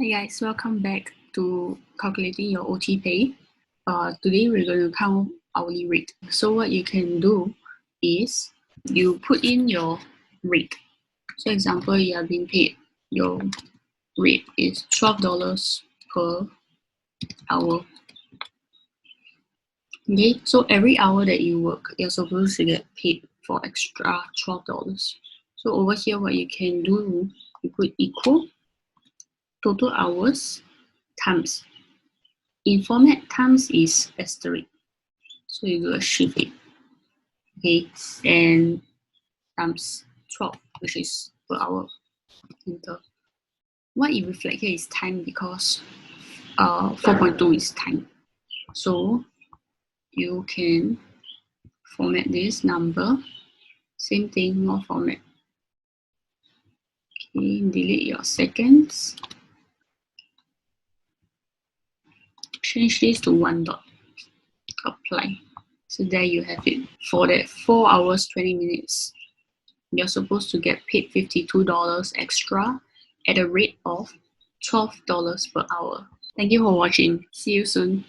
Hey guys, welcome back to calculating your OT pay. Today we're going to count hourly rate. So what you can do is you put in your rate. So example, you are being paid, your rate is $12 per hour. Okay, so every hour that you work, you're supposed to get paid for extra $12. So over here, what you can do, you put equal total hours times. In format, times is asterisk. So you do a shift 8, okay, and times 12, which is per hour. Enter. What it reflects here is time because 4.2 is time. So you can format this number. Same thing, more format. Okay, delete your seconds. Change this to 1 dot. Apply. So there you have it. For that 4 hours, 20 minutes, you're supposed to get paid $52 extra at a rate of $12 per hour. Thank you for watching. See you soon.